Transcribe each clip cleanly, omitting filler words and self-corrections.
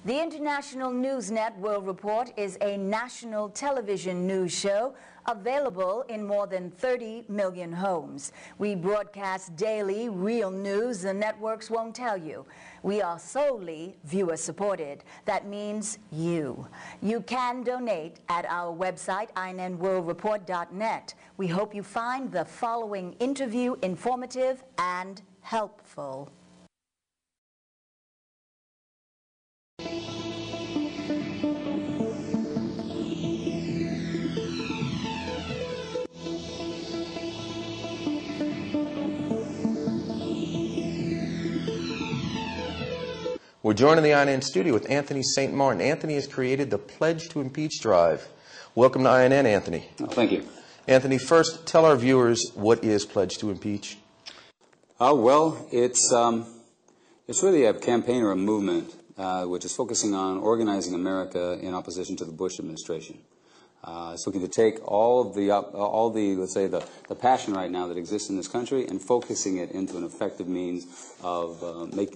The International Newsnet World Report is a national television news show available in more than 30 million homes. We broadcast daily real news the networks won't tell you. We are solely viewer-supported. That means you. You can donate at our website, inenworldreport.net. We hope you find the following interview informative and helpful. We're joined in the INN studio with Anthony St. Martin. Anthony has created the Pledge to Impeach drive. Welcome to INN, Anthony. Oh, thank you. Anthony, first, tell our viewers what is Pledge to Impeach. Well, it's really a campaign or a movement which is focusing on organizing America in opposition to the Bush administration. It's looking to take all the let's say the passion right now that exists in this country and focusing it into an effective means of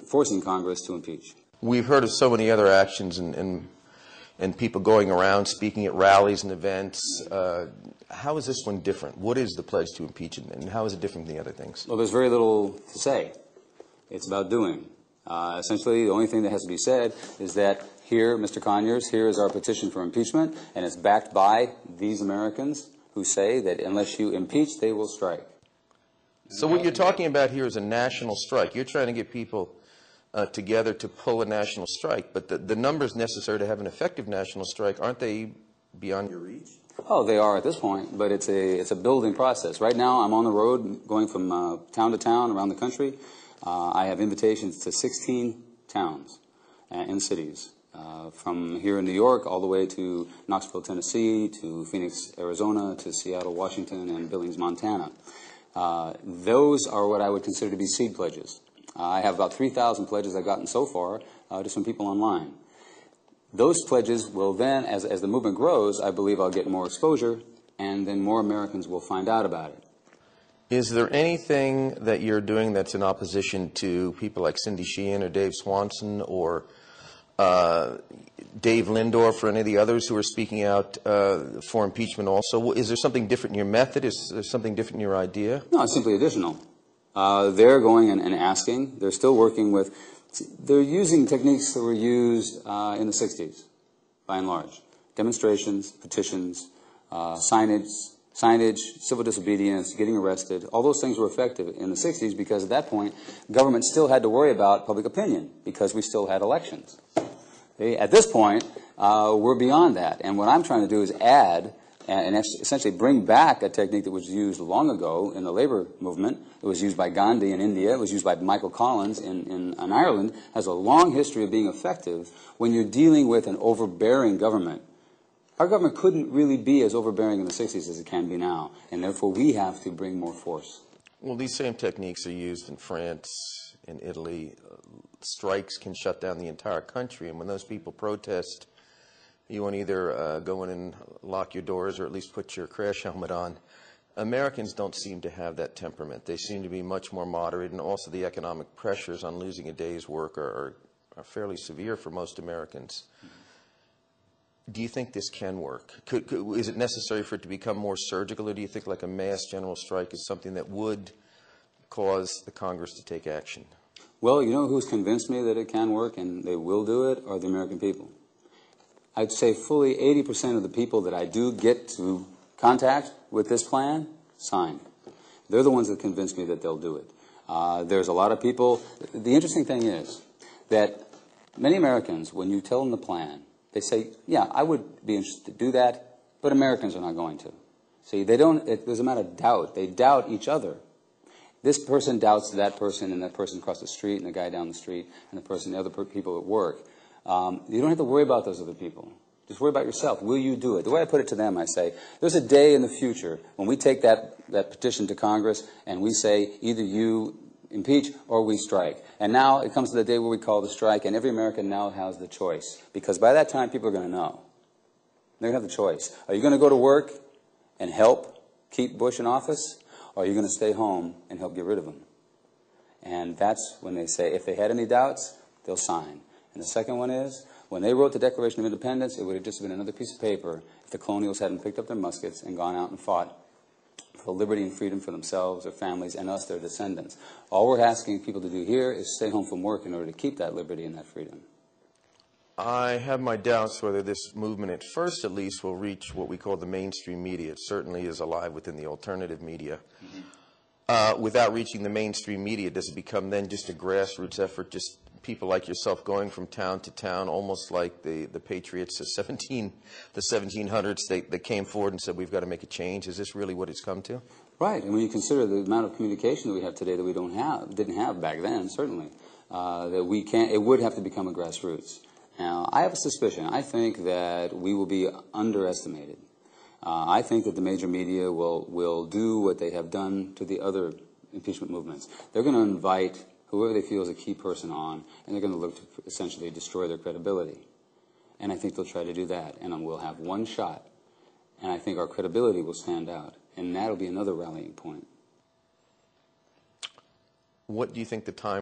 forcing Congress to impeach. We've heard of so many other actions and people going around speaking at rallies and events. How is this one different? What is the Pledge to Impeach, and how is it different than the other things? Well, there's very little to say. It's about doing. Essentially, the only thing that has to be said is that here, Mr. Conyers, here is our petition for impeachment, and it's backed by these Americans who say that unless you impeach, they will strike. So what you're talking about here is a national strike. You're trying to get people together to pull a national strike, but the numbers necessary to have an effective national strike, aren't they beyond your reach? Oh, they are at this point, but it's a building process. Right now, I'm on the road going from town to town around the country. I have invitations to 16 towns and cities, from here in New York all the way to Knoxville, Tennessee, to Phoenix, Arizona, to Seattle, Washington, and Billings, Montana. Those are what I would consider to be seed pledges. I have about 3,000 pledges I've gotten so far just from people online. Those pledges will then, as the movement grows, I believe I'll get more exposure, and then more Americans will find out about it. Is there anything that you're doing that's in opposition to people like Cindy Sheehan or Dave Swanson or Dave Lindorf or any of the others who are speaking out for impeachment also? Is there something different in your method? Is there something different in your idea? No, it's simply additional. They're going and asking. They're still working with. They're using techniques that were used in the 60s, by and large. Demonstrations, petitions, signage, civil disobedience, getting arrested. All those things were effective in the 60s because at that point, government still had to worry about public opinion because we still had elections. Okay? At this point, we're beyond that. And what I'm trying to do is add and essentially bring back a technique that was used long ago in the labor movement. It was used by Gandhi in India. It was used by Michael Collins in Ireland. It has a long history of being effective when you're dealing with an overbearing government. Our government couldn't really be as overbearing in the 60s as it can be now, and therefore we have to bring more force. Well, these same techniques are used in France, in Italy. Strikes can shut down the entire country, and when those people protest, you want to either go in and lock your doors or at least put your crash helmet on. Americans don't seem to have that temperament. They seem to be much more moderate, and also the economic pressures on losing a day's work are fairly severe for most Americans. Do you think this can work? Is it necessary for it to become more surgical, or do you think like a mass general strike is something that would cause the Congress to take action? Well, you know who's convinced me that it can work and they will do it are the American people. I'd say fully 80% of the people that I do get to contact with this plan sign. They're the ones that convince me that they'll do it. There's a lot of people. The interesting thing is that many Americans, when you tell them the plan, they say, yeah, I would be interested to do that, but Americans are not going to. See, there's a matter of doubt. They doubt each other. This person doubts that person, and that person across the street, and the guy down the street, and the other people at work. You don't have to worry about those other people. Just worry about yourself. Will you do it? The way I put it to them, I say, there's a day in the future when we take that petition to Congress and we say either you impeach or we strike. And now it comes to the day where we call the strike, and every American now has the choice. Because by that time, people are going to know. They're going to have the choice. Are you going to go to work and help keep Bush in office, or are you going to stay home and help get rid of him? And that's when they say, if they had any doubts, they'll sign. And the second one is, When they wrote the Declaration of Independence, it would have just been another piece of paper if the colonials hadn't picked up their muskets and gone out and fought for liberty and freedom for themselves, their families, and us, their descendants. All we're asking people to do here is stay home from work in order to keep that liberty and that freedom. I have my doubts whether this movement, at first at least, will reach what we call the mainstream media. It certainly is alive within the alternative media. Without reaching the mainstream media, does it become then just a grassroots effort, just people like yourself going from town to town, almost like the Patriots, the 1700s, they came forward and said, we've got to make a change? Is this really what it's come to? Right, and when you consider the amount of communication that we have today that we didn't have back then, certainly, that we can't, it would have to become a grassroots. Now, I have a suspicion. I think that we will be underestimated. I think that the major media will do what they have done to the other impeachment movements. They're going to invite whoever they feel is a key person on, and they're going to look to essentially destroy their credibility. And I think they'll try to do that, and we'll have one shot. And I think our credibility will stand out, and that'll be another rallying point. What do you think the time